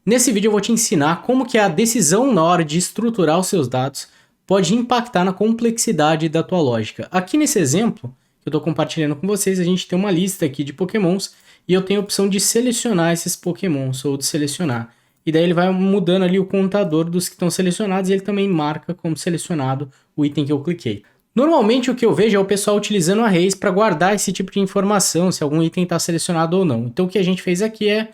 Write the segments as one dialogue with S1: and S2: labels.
S1: Nesse vídeo eu vou te ensinar como que a decisão na hora de estruturar os seus dados pode impactar na complexidade da tua lógica. Aqui nesse exemplo que eu estou compartilhando com vocês, a gente tem uma lista aqui de pokémons e eu tenho a opção de selecionar esses pokémons ou de selecionar. E daí ele vai mudando ali o contador dos que estão selecionados e ele também marca como selecionado o item que eu cliquei. Normalmente o que eu vejo é o pessoal utilizando arrays para guardar esse tipo de informação, se algum item está selecionado ou não. Então o que a gente fez aqui é,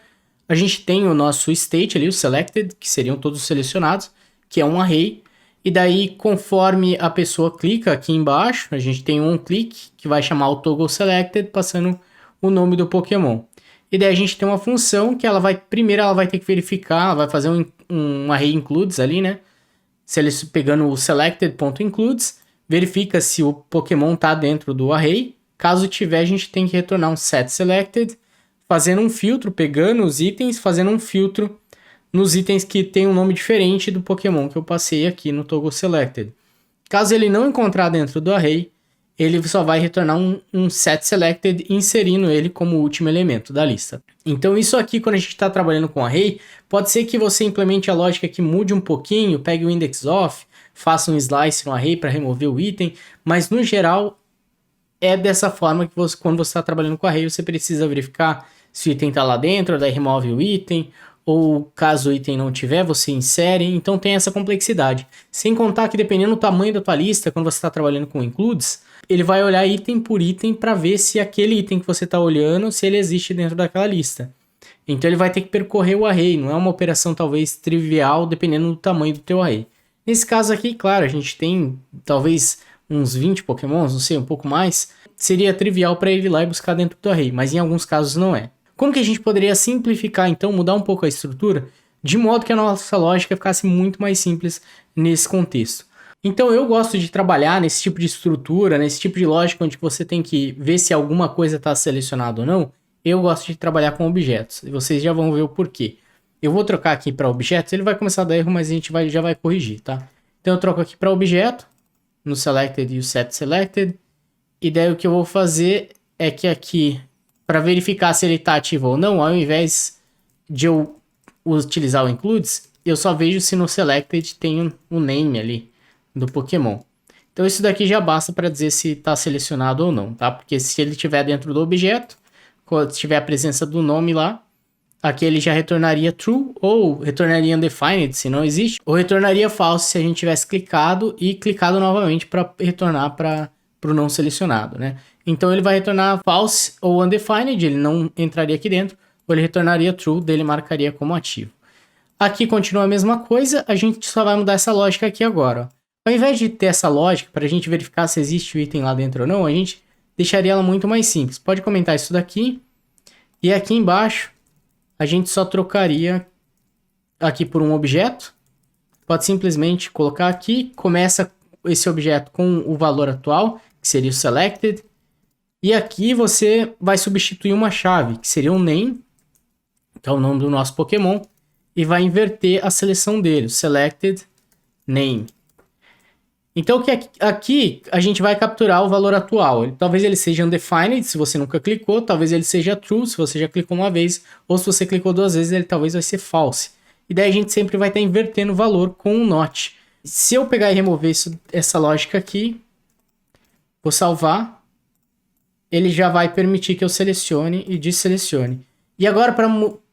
S1: a gente tem o nosso state ali, o selected, que seriam todos os selecionados, que é um array. E daí, conforme a pessoa clica aqui embaixo, a gente tem um clique que vai chamar o toggle selected, passando o nome do Pokémon. E daí a gente tem uma função que primeiro ela vai ter que verificar, ela vai fazer um array includes ali, né? Pegando o selected.includes, verifica se o Pokémon está dentro do array. Caso tiver, a gente tem que retornar um set selected, fazendo um filtro, pegando os itens, fazendo um filtro nos itens que tem um nome diferente do Pokémon que eu passei aqui no toggle selected. Caso ele não encontrar dentro do array, ele só vai retornar um set selected, inserindo ele como último elemento da lista. Então isso aqui, quando a gente está trabalhando com array, pode ser que você implemente a lógica que mude um pouquinho, pegue o index off, faça um slice no array para remover o item, mas no geral é dessa forma que quando você está trabalhando com array, você precisa verificar se o item está lá dentro, daí remove o item, ou caso o item não tiver, você insere, então tem essa complexidade. Sem contar que dependendo do tamanho da tua lista, quando você está trabalhando com includes, ele vai olhar item por item para ver se aquele item que você está olhando, se ele existe dentro daquela lista. Então ele vai ter que percorrer o array, não é uma operação talvez trivial, dependendo do tamanho do teu array. Nesse caso aqui, claro, a gente tem talvez uns 20 pokémons, não sei, um pouco mais, seria trivial para ele ir lá e buscar dentro do array, mas em alguns casos não é. Como que a gente poderia simplificar, então, mudar um pouco a estrutura, de modo que a nossa lógica ficasse muito mais simples nesse contexto? Então eu gosto de trabalhar nesse tipo de estrutura, nesse tipo de lógica onde você tem que ver se alguma coisa está selecionada ou não. Eu gosto de trabalhar com objetos, e vocês já vão ver o porquê. Eu vou trocar aqui para objetos, ele vai começar a dar erro, mas a gente já vai corrigir, tá? Então eu troco aqui para objeto, no selected e o set selected, e daí o que eu vou fazer é que aqui, para verificar se ele está ativo ou não, ao invés de eu utilizar o includes, eu só vejo se no selected tem um name ali do Pokémon. Então isso daqui já basta para dizer se está selecionado ou não, tá? Porque se ele estiver dentro do objeto, se tiver a presença do nome lá, aqui ele já retornaria true, ou retornaria undefined se não existe, ou retornaria false se a gente tivesse clicado e clicado novamente para retornar para o não selecionado, né? Então ele vai retornar false ou undefined, ele não entraria aqui dentro, ou ele retornaria true, dele marcaria como ativo. Aqui continua a mesma coisa, a gente só vai mudar essa lógica aqui agora. Ó. Ao invés de ter essa lógica, para a gente verificar se existe o item lá dentro ou não, a gente deixaria ela muito mais simples. Pode comentar isso daqui, e aqui embaixo a gente só trocaria aqui por um objeto. Pode simplesmente colocar aqui, começa esse objeto com o valor atual, que seria o selected, e aqui você vai substituir uma chave, que seria um name, que é o nome do nosso Pokémon, e vai inverter a seleção dele, selected name. Então aqui a gente vai capturar o valor atual. Talvez ele seja undefined, se você nunca clicou, talvez ele seja true, se você já clicou uma vez, ou se você clicou duas vezes, ele talvez vai ser false. E daí a gente sempre vai estar invertendo o valor com um not. Se eu pegar e remover essa lógica aqui, vou salvar, ele já vai permitir que eu selecione e deselecione. E agora,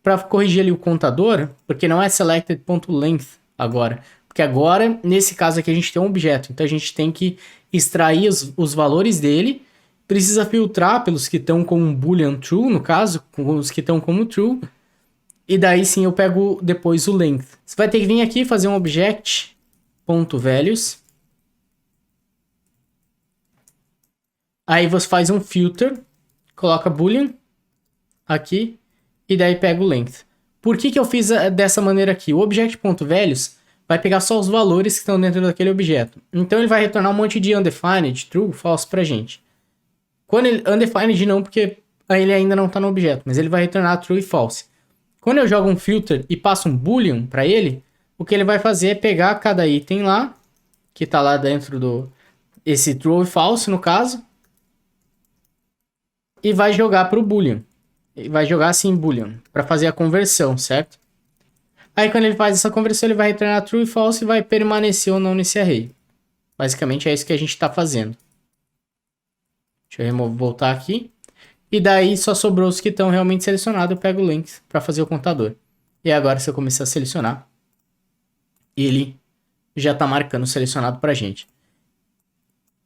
S1: para corrigir ali o contador, porque não é selected.length agora, porque agora, nesse caso aqui, a gente tem um objeto, então a gente tem que extrair os valores dele, precisa filtrar pelos que estão como boolean true, no caso, com os que estão como true, e daí sim eu pego depois o length. Você vai ter que vir aqui fazer um object.values, aí você faz um filter, coloca boolean aqui, e daí pega o length. Por que eu fiz dessa maneira aqui? O object.values vai pegar só os valores que estão dentro daquele objeto. Então ele vai retornar um monte de undefined, true, false pra gente. Quando ele, undefined não, porque ele ainda não está no objeto, mas ele vai retornar true e false. Quando eu jogo um filter e passo um boolean para ele, o que ele vai fazer é pegar cada item lá, que está lá dentro esse true e false no caso, e vai jogar para o boolean. E vai jogar assim boolean, para fazer a conversão, certo? Aí quando ele faz essa conversão, ele vai retornar true e false e vai permanecer ou não nesse array. Basicamente é isso que a gente está fazendo. Deixa eu voltar aqui. E daí só sobrou os que estão realmente selecionados. Eu pego o link para fazer o contador. E agora se eu começar a selecionar, ele já está marcando selecionado para a gente.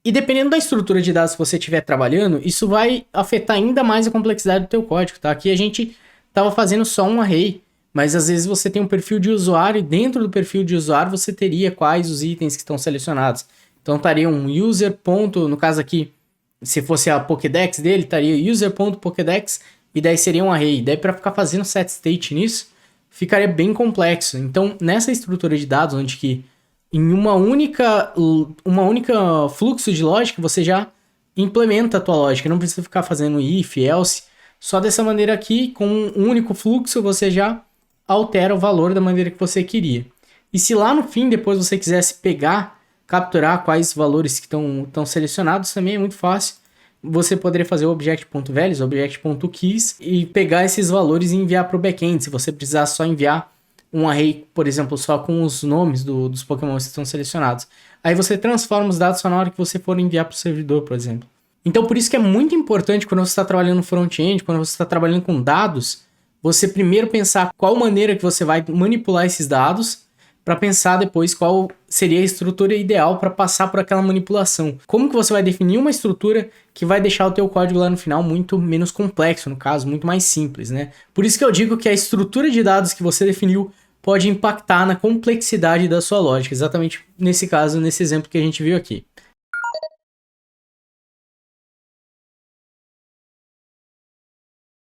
S1: E dependendo da estrutura de dados que você estiver trabalhando, isso vai afetar ainda mais a complexidade do teu código, tá? Aqui a gente estava fazendo só um array, mas às vezes você tem um perfil de usuário e dentro do perfil de usuário você teria quais os itens que estão selecionados. Então estaria um user. No caso aqui, se fosse a Pokédex dele, estaria user.pokédex e daí seria um array. Daí para ficar fazendo set state nisso, ficaria bem complexo. Então nessa estrutura de dados, onde que em uma única fluxo de lógica, você já implementa a tua lógica. Não precisa ficar fazendo if, else. Só dessa maneira aqui, com um único fluxo, você já altera o valor da maneira que você queria. E se lá no fim, depois você quisesse capturar quais valores que estão selecionados, também é muito fácil. Você poderia fazer o object.values, object.keys e pegar esses valores e enviar para o backend. Se você precisar só enviar um array, por exemplo, só com os nomes dos Pokémon que estão selecionados. Aí você transforma os dados só na hora que você for enviar para o servidor, por exemplo. Então, por isso que é muito importante quando você está trabalhando no front-end, quando você está trabalhando com dados, você primeiro pensar qual maneira que você vai manipular esses dados, para pensar depois qual seria a estrutura ideal para passar por aquela manipulação. Como que você vai definir uma estrutura que vai deixar o teu código lá no final muito menos complexo, no caso, muito mais simples, né? Por isso que eu digo que a estrutura de dados que você definiu pode impactar na complexidade da sua lógica, exatamente nesse caso, nesse exemplo que a gente viu aqui.